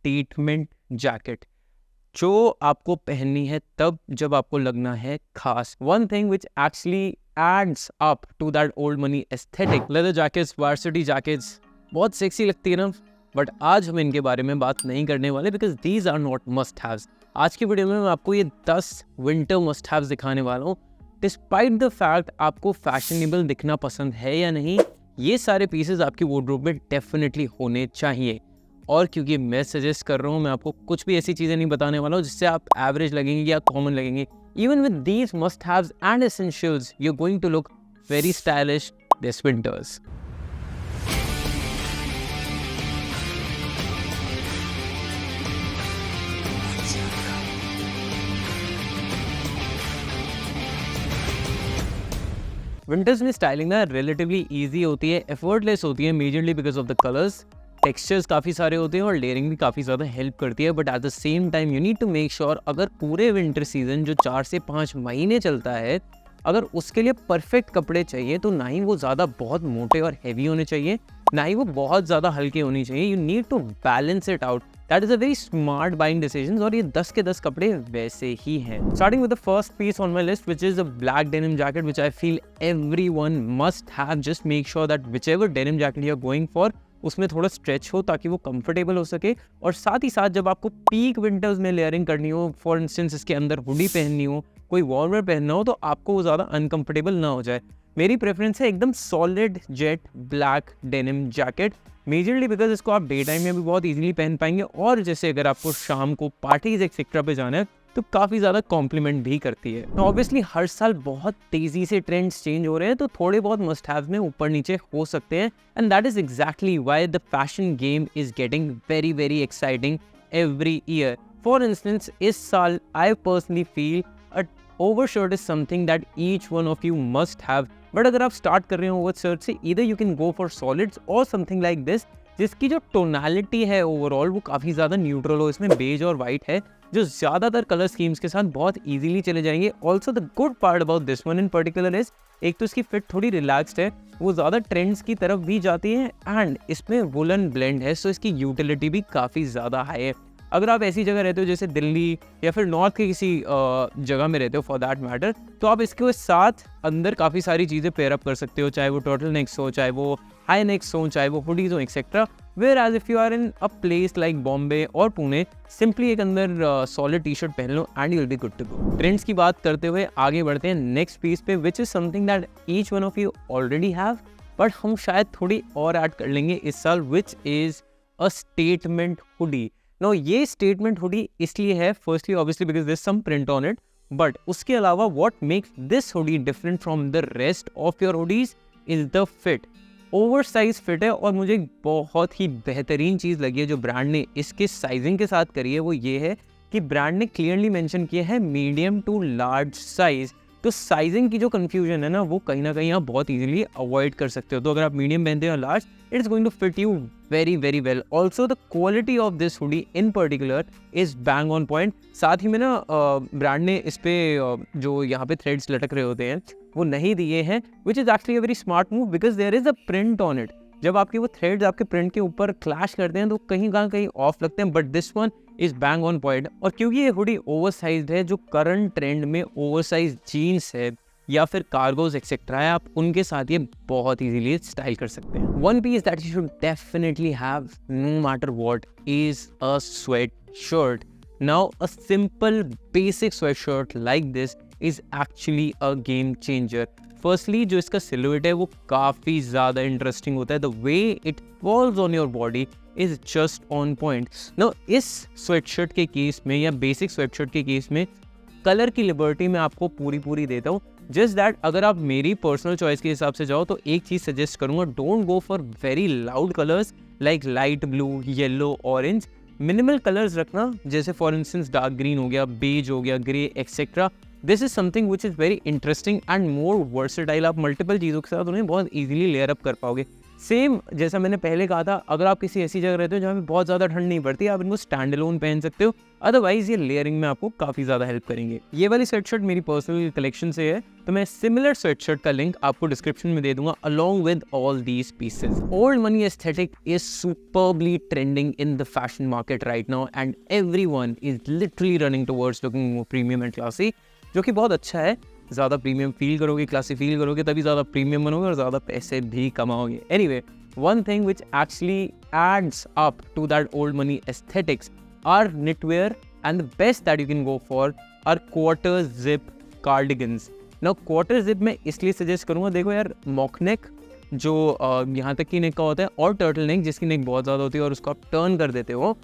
Statement jacket जो आपको पहननी है तब जब आपको लगना है खास. One thing which actually adds up to that old money aesthetic. Leather jackets, varsity jackets बहुत सेक्सी लगती है ना, बट आज हम इनके बारे में बात नहीं करने वाले because these are not must haves. आज की वीडियो में मैं आपको ये 10 विंटर मस्ट हैव्स दिखाने वाला हूँ. डिस्पाइट द फैक्ट आपको फैशनेबल दिखना पसंद है या नहीं, ये सारे पीसेस आपकी वार्डरोब में डेफिनेटली होने चाहिए. और क्योंकि मैं सजेस्ट कर रहा हूँ, मैं आपको कुछ भी ऐसी चीज़ें नहीं बताने वाला हूँ जिससे आप एवरेज लगेंगे या कॉमन लगेंगे. Even with these must haves and essentials you are going to look very stylish this winters. Winters में स्टाइलिंग ना रिलेटिवली ईजी होती है, एफर्टलेस होती है, majorly because of the colours. Textures काफ़ी सारे होते हैं और लेयरिंग भी काफ़ी ज़्यादा हेल्प करती है. But at the same time you need to make sure अगर पूरे विंटर सीजन जो 4 से 5 महीने चलता है, अगर उसके लिए परफेक्ट कपड़े चाहिए तो ना ही वो ज़्यादा बहुत मोटे और हैवी होने चाहिए, ना ही वो बहुत ज़्यादा हल्के होने चाहिए. You need to balance it out. That is a very smart buying decision और ये 10 के 10 कपड़े वैसे ही हैं. Starting with the first piece on my list which is a black denim jacket which I feel everyone must have. Just make sure that whichever denim jacket you are going for उसमें थोड़ा stretch हो ताकि वो comfortable हो सके. और साथ ही साथ जब आपको पीक विंटर्स में लेयरिंग करनी हो, फॉर इंस्टेंस इसके अंदर हुडी पहननी हो, कोई वार्मर पहनना हो, तो आपको वो ज़्यादा अनकंफर्टेबल ना हो जाए. मेरी प्रेफरेंस है एकदम solid jet black denim jacket, majorly because इसको आप डे टाइम में भी बहुत इजीली पहन पाएंगे और जैसे अगर आपको शाम को पार्टीज एक्सेट्रा पे जाना है तो काफ़ी ज़्यादा कॉम्प्लीमेंट भी करती है. तो ऑब्वियसली हर साल बहुत तेज़ी से ट्रेंड्स चेंज हो रहे हैं, तो थोड़े बहुत मस्ट हैव में ऊपर नीचे हो सकते हैं. And that is exactly why the fashion game is getting very very exciting every year. For instance इस साल I personally feel a over shirt is something that each one of you must have. But अगर आप start कर रहे हो over shirt से, either you can go for solids और something like this जिसकी जो टोनालिटी है ओवरऑल वो काफ़ी ज़्यादा न्यूट्रल हो. इसमें बेज और वाइट है जो ज़्यादातर कलर स्कीम्स के साथ बहुत इजीली चले जाएंगे. Also the good part about this one in particular is एक तो इसकी फिट थोड़ी रिलैक्स्ड है, वो ज़्यादा ट्रेंड्स की तरफ भी जाती है एंड इसमें वुलन ब्लेंड है, सो इसकी यूटिलिटी भी काफ़ी ज़्यादा हाई है. अगर आप ऐसी जगह रहते हो जैसे दिल्ली या फिर नॉर्थ के किसी जगह में रहते हो फॉर दैट मैटर, तो आप इसके साथ अंदर काफ़ी सारी चीज़ें पेयर अप कर सकते हो, चाहे वो टर्टल नेक्स हो, चाहे वो हाई नेक्स हो, चाहे वो हुडीज हो etcetera. Where as if you are in a place like Bombay और पुणे, सिंपली एक अंदर सॉलिड टी शर्ट पहन लो and you will be good to go. Trends की बात करते हुए आगे बढ़ते हैं नेक्स्ट पीस पे which is something that each one of you already have, but हम शायद थोड़ी और ऐड कर लेंगे इस साल, which is a statement hoodie. No ये स्टेटमेंट हुडी इसलिए है, firstly obviously because there is some print on it, but उसके अलावा what makes this hoodie different from the rest of your hoodies is the fit. Over size fit है और मुझे बहुत ही बेहतरीन चीज़ लगी है जो ब्रांड ने इसके साइजिंग के साथ करी है, वो ये है कि ब्रांड ने क्लियरली मेंशन किया है मीडियम टू लार्ज साइज. तो साइजिंग की जो कंफ्यूजन है ना वो कहीं ना कहीं आप बहुत इजीली अवॉइड कर सकते हो. तो अगर आप मीडियम पहनते हो large, it is going to fit you very very well. Also the quality of this hoodie in particular is bang on point. साथ ही में ना ब्रांड ने इस पे जो यहाँ पे थ्रेड्स लटक रहे होते हैं वो नहीं दिए हैं, which is actually a very smart move because there is a print on it. जब आपके वो थ्रेड्स आपके प्रिंट के ऊपर क्लैश करते हैं तो कहीं कहीं ऑफ लगते हैं, but this one is bang on point. और क्योंकि ये हुडी ओवर साइज है, जो करंट ट्रेंड में ओवर साइज जीन्स है या फिर कार्गोज एक्सेट्रा है, आप उनके साथ ये बहुत इजीली स्टाइल कर सकते हैं. One piece that you should definitely have no matter what is a sweatshirt. Now a simple basic sweatshirt like this is actually a game changer. Firstly जो इसका सिलुएट है वो काफ़ी ज़्यादा interesting होता है. The way it falls on your body is just on point. No इस sweatshirt के केस में या बेसिक स्वेटशर्ट के केस में कलर की लिबर्टी मैं आपको पूरी देता हूँ. जस्ट दैट अगर आप मेरी पर्सनल चॉइस के हिसाब से जाओ तो एक चीज़ सजेस्ट करूँगा, don't go for very loud colours like light blue, yellow, orange. Minimal colours रखना, जैसे फॉर इंस्टेंस डार्क ग्रीन हो गया, बेज हो गया, grey etcetera. This is something which is very interesting and more versatile. आप multiple चीज़ों के साथ उन्हें बहुत ईजिली लेयर अप कर पाओगे. सेम जैसा मैंने पहले कहा था, अगर आप किसी ऐसी जगह रहते हो जहाँ पे बहुत ज़्यादा ठंड नहीं पड़ती, आप इनको स्टैंड अलोन पहन सकते हो, अदरवाइज ये लेयरिंग में आपको काफ़ी ज़्यादा हेल्प करेंगे। ये वाली स्वेटशर्ट मेरी पर्सनल कलेक्शन से है, तो मैं सिमिलर स्वेटशर्ट का लिंक आपको डिस्क्रिप्शन में दे दूंगा along with all these pieces. Old money aesthetic is superbly trending in the fashion market right now and everyone is literally running towards looking more premium and classy, जो कि बहुत अच्छा है। ज़्यादा प्रीमियम फील करोगे, क्लासी फील करोगे, तभी ज़्यादा प्रीमियम बनोगे और ज़्यादा पैसे भी कमाओगे। Anyway, one thing which actually adds up to that old money aesthetics are knitwear, and the best that you can go for are quarter zip cardigans. Now quarter zip मैं इसलिए सजेस्ट करूँगा, देखो यार, मॉक नेक जो यहाँ तक की नेक का होता है और टर्टल नेक जिसकी नेक बहुत ज़्यादा होती है और उसको आप टर्न कर देते हो,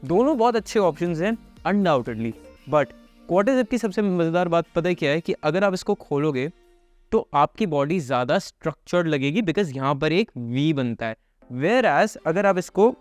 दोनों बहुत अच्छे ऑप्शंस हैं अनडाउटेडली। बट क्वार्टर जिप की सबसे मज़ेदार बात पता है क्या है, कि अगर आप इसको खोलोगे तो आपकी बॉडी ज़्यादा स्ट्रक्चर्ड लगेगी, बिकॉज यहाँ पर एक वी बनता है। वेयर एज अगर आप इसको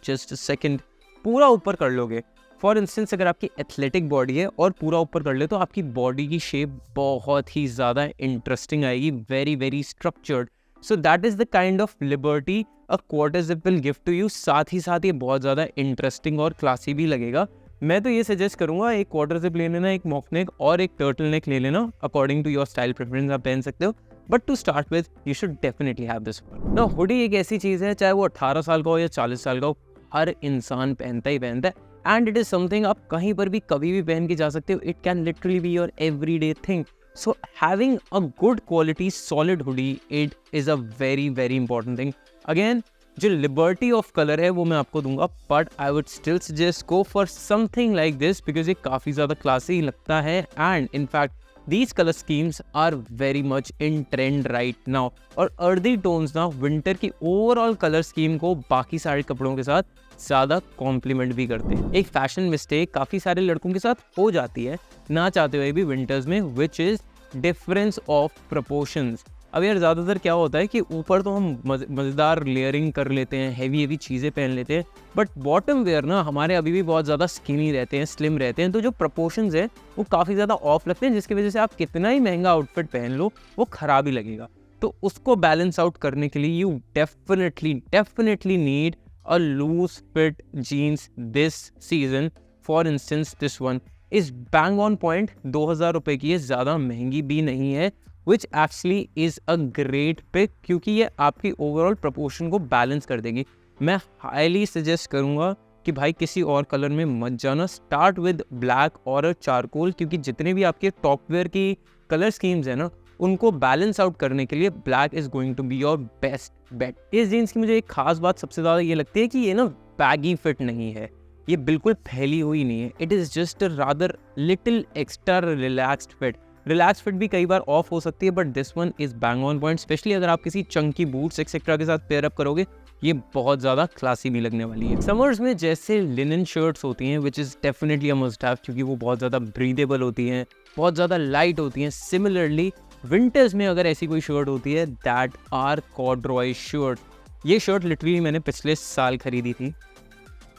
जस्ट सेकंड पूरा ऊपर कर लोगे, फॉर इंस्टेंस अगर आपकी एथलेटिक बॉडी है और पूरा ऊपर कर ले, तो आपकी बॉडी की शेप बहुत ही ज़्यादा इंटरेस्टिंग आएगी, very very structured. So that is the kind of liberty a quarter zip will give to you. साथ ही साथ ये बहुत ज़्यादा इंटरेस्टिंग और क्लासी भी लगेगा। मैं तो ये सजेस्ट करूंगा, एक क्वार्टर जिप ले लेना, एक मॉक नेक और एक टर्टल नेक ले लेना, according to your style preference आप पहन सकते हो। But to start with you should definitely have this one. Now hoodie एक ऐसी चीज़ है, चाहे वो 18 साल का हो या 40 साल का हो, हर इंसान पहनता ही पहनता है। एंड इट इज़ समथिंग आप कहीं पर भी कभी भी पहन के जा सकते हो। It can literally be your every day thing. So having a good quality solid hoodie, it is a very very important thing. Again, जो लिबर्टी ऑफ कलर है वो मैं आपको दूंगा, but I would still suggest go for something like this, because ये काफ़ी ज़्यादा classy लगता है। And in fact these colour schemes are very much in trend right now. और अर्दी टोन्स ना विंटर की ओवरऑल कलर स्कीम को बाकी सारे कपड़ों के साथ ज़्यादा कॉम्प्लीमेंट भी करते हैं। एक फैशन मिस्टेक काफ़ी सारे लड़कों के साथ हो जाती है ना चाहते हुए भी विंटर्स में, which is difference of proportions. अब यार ज़्यादातर क्या होता है कि ऊपर तो हम मज़ेदार लेयरिंग कर लेते हैं, हैवी चीज़ें पहन लेते हैं, बट बॉटम वेयर ना हमारे अभी भी बहुत ज़्यादा स्किनी रहते हैं, स्लिम रहते हैं, तो जो प्रपोर्शंस है वो काफ़ी ज़्यादा ऑफ लगते हैं, जिसकी वजह से आप कितना ही महंगा आउटफिट पहन लो वो ख़राब ही लगेगा। तो उसको बैलेंस आउट करने के लिए you definitely need a loose fit jeans this season. For instance this one is bang on point, 2000 रुपये की है, ज़्यादा महंगी भी नहीं है, which actually is a great pick, क्योंकि ये आपकी ओवरऑल प्रपोर्शन को बैलेंस कर देगी। मैं हाईली सजेस्ट करूँगा कि भाई किसी और कलर में मत जाना, स्टार्ट विद ब्लैक और चारकोल, क्योंकि जितने भी आपके टॉप वेयर की कलर स्कीम्स हैं ना, उनको बैलेंस आउट करने के लिए black is going to be your best bet. इस जीन्स की मुझे एक खास बात सबसे ज़्यादा ये लगती है कि ये ना बैगी फिट नहीं है, ये बिल्कुल फैली हुई नहीं है। It is just a rather little extra relaxed fit. Relax fit भी कई बार ऑफ हो सकती है, but this one is bang on point, specially अगर आप किसी चंकी बूट्स एक्सेट्रा के साथ पेयर अप करोगे, ये बहुत ज़्यादा क्लासी भी लगने वाली है। समर्स में जैसे लिनन शर्ट्स होती हैं, which is definitely a must have, क्योंकि वो बहुत ज़्यादा ब्रीदेबल होती हैं, बहुत ज़्यादा लाइट होती हैं। सिमिलरली विंटर्स में अगर ऐसी कोई शर्ट होती है, दैट आर कॉर्डरॉय शर्ट। ये शर्ट लिटरली मैंने पिछले साल खरीदी थी।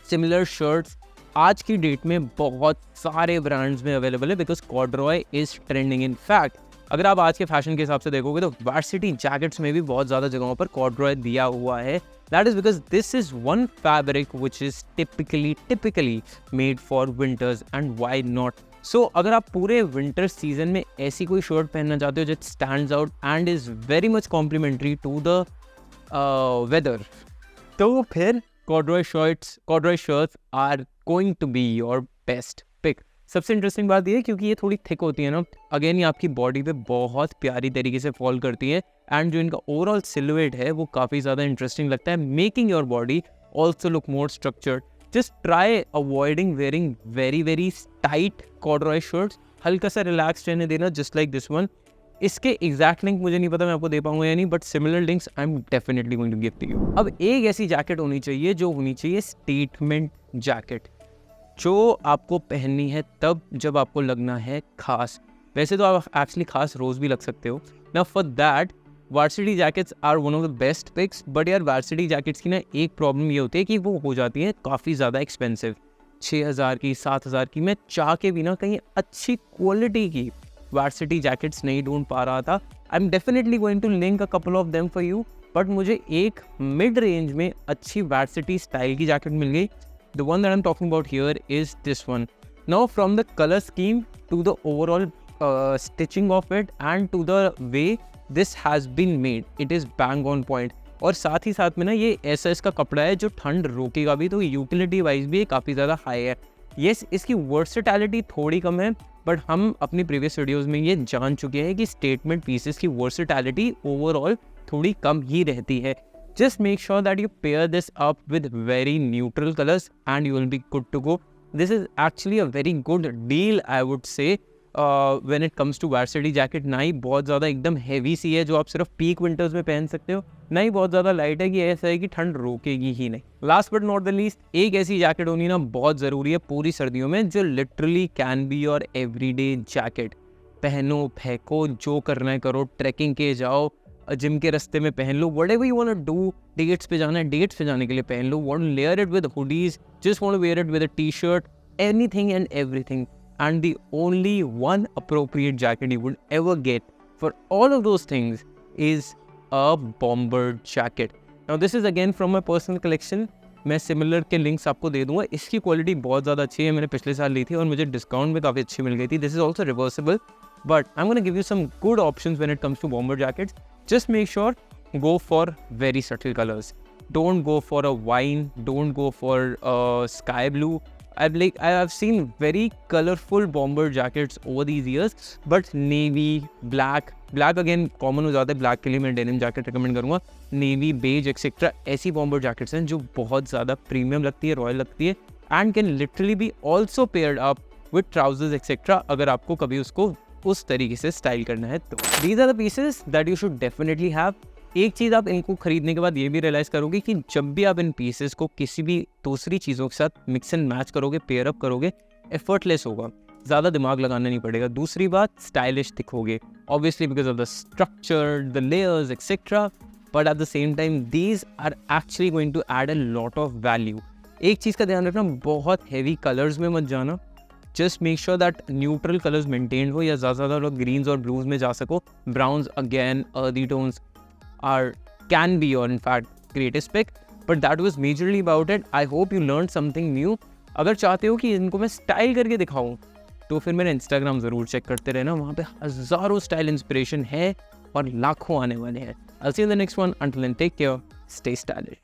सिमिलर शर्ट्स आज की डेट में बहुत सारे ब्रांड्स में अवेलेबल है, because corduroy is trending. In fact अगर आप आज के फैशन के हिसाब से देखोगे तो वार्सिटी जैकेट्स में भी बहुत ज़्यादा जगहों पर कॉर्डरॉय दिया हुआ है। That is because this is one fabric which is typically made for winters, and why not. So अगर आप पूरे विंटर सीजन में ऐसी कोई शर्ट पहनना चाहते हो जो stands out and is very much complementary to the weather, तो फिर corduroy shirts are going to be your best pick. सबसे इंटरेस्टिंग बात ये है क्योंकि ये थोड़ी थिक होती है ना, अगेन ये आपकी बॉडी पे बहुत प्यारी तरीके से फॉल करती है, एंड जो इनका ओवरऑल सिलुएट है वो काफ़ी ज़्यादा इंटरेस्टिंग लगता है, making your body also look more structured. Just try avoiding wearing very tight corduroy shirts, हल्का सा रिलैक्स रहने देना, जस्ट लाइक दिस वन। इसके एग्जैक्ट लिंक मुझे नहीं पता मैं आपको दे पाऊंगा या नहीं, but similar links I am definitely going to give to you. अब एक ऐसी जैकेट होनी चाहिए जो होनी चाहिए स्टेटमेंट जैकेट, जो आपको पहननी है तब जब आपको लगना है खास। वैसे तो आप एक्चुअली खास रोज़ भी लग सकते हो ना। For that varsity jackets are one of the best picks. But यार वार्सिटी जैकेट्स की ना एक प्रॉब्लम ये होती है कि वो हो जाती है काफ़ी ज़्यादा एक्सपेंसिव, 6000 की 7000 की। मैं चाह के भी ना कहीं अच्छी क्वालिटी की वार्सिटी जैकेट्स नहीं ढूंढ पा रहा था। I am definitely going to link a couple of them for you, but मुझे एक मिड रेंज में अच्छी वर्सिटी स्टाइल की जैकेट मिल गई. The one that I am talking about here is this one. Now from the colour scheme to the overall stitching of it and to the way this has been made, it is bang on point. और साथ ही साथ में ना ये ऐसा इसका कपड़ा है जो ठंड रोकेगा भी, तो यूटिलिटी वाइज भी काफ़ी ज़्यादा हाई है. येस, इसकी वर्सेटैलिटी थोड़ी कम है, बट हम अपनी प्रीवियस वीडियोज़ में ये जान चुके हैं कि स्टेटमेंट पीसेस की वर्सेटैलिटी ओवरऑल थोड़ी कम ही रहती है. Just make sure that you pair this up with very neutral colours and you will be good to go. This is actually a very good deal I would say when it comes to varsity jacket. ना ही बहुत ज़्यादा एकदम heavy सी है जो आप सिर्फ peak winters में पहन सकते हो, ना ही बहुत ज़्यादा लाइट है कि ऐसा है कि ठंड रोकेगी ही नहीं. Last but not the least, एक ऐसी जैकेट होनी ना बहुत ज़रूरी है पूरी सर्दियों में जो literally can be your everyday jacket. पहनो, फेंको, जो करना है करो, ट्रैकिंग के जाओ, जिम के रास्ते में पहन लो, whatever you want to do. Dates पे जाना है, डेट्स पे जाने के लिए पहन लो. Want to layer it with hoodies, just want to wear it with a T shirt, anything and everything. And the only one appropriate jacket you would ever get for all of those things is a bomber jacket. Now this is again from my personal collection. मैं similar के links आपको दे दूंगा. इसकी quality बहुत ज़्यादा अच्छी है, मैंने पिछले साल ली थी और मुझे डिस्काउंट में काफ़ी अच्छी मिल गई थी. This is also reversible, but I am gonna give you some good options when it comes to bomber jackets. Just make sure go for very subtle colors. Don't go for a wine, don't go for a sky blue. I have seen very colorful bomber jackets over these years, but navy, black again common हो जाता है. black के लिए मैं denim jacket recommend करूँगा. navy, beige etc. ऐसी bomber jackets हैं जो बहुत ज़्यादा premium लगती है, royal लगती है, and can literally be also paired up with trousers etc. अगर आपको कभी उसको उस तरीके से स्टाइल करना है तो. These are the pieces that you should definitely have. एक चीज़ आप इनको खरीदने के बाद ये भी रियलाइज़ करोगे कि जब भी आप इन पीसेस को किसी भी दूसरी चीज़ों के साथ मिक्स एंड मैच करोगे, पेयर अप करोगे, एफर्टलेस होगा, ज़्यादा दिमाग लगाना नहीं पड़ेगा. दूसरी बात, स्टाइलिश दिखोगे, obviously because of the structure, the layers etcetera, but at the same time these are actually going to add a lot of value. एक चीज़ का ध्यान रखना, बहुत हैवी कलर्स में मत जाना. Just make sure that neutral colours maintain हो, या ज़्यादा लोग ग्रीन्स और ब्लूज में जा सको. Browns again, earthy tones can be your in fact greatest pick, but that was majorly about it. I hope you learned something new. अगर चाहते हो कि इनको मैं स्टाइल करके दिखाऊं तो फिर मेरा इंस्टाग्राम ज़रूर चेक करते रहना, वहाँ पे हज़ारों स्टाइल इंस्पिरेशन है और लाखों आने वाले हैं. I'll see you in the next one. Until then, take care, stay stylish.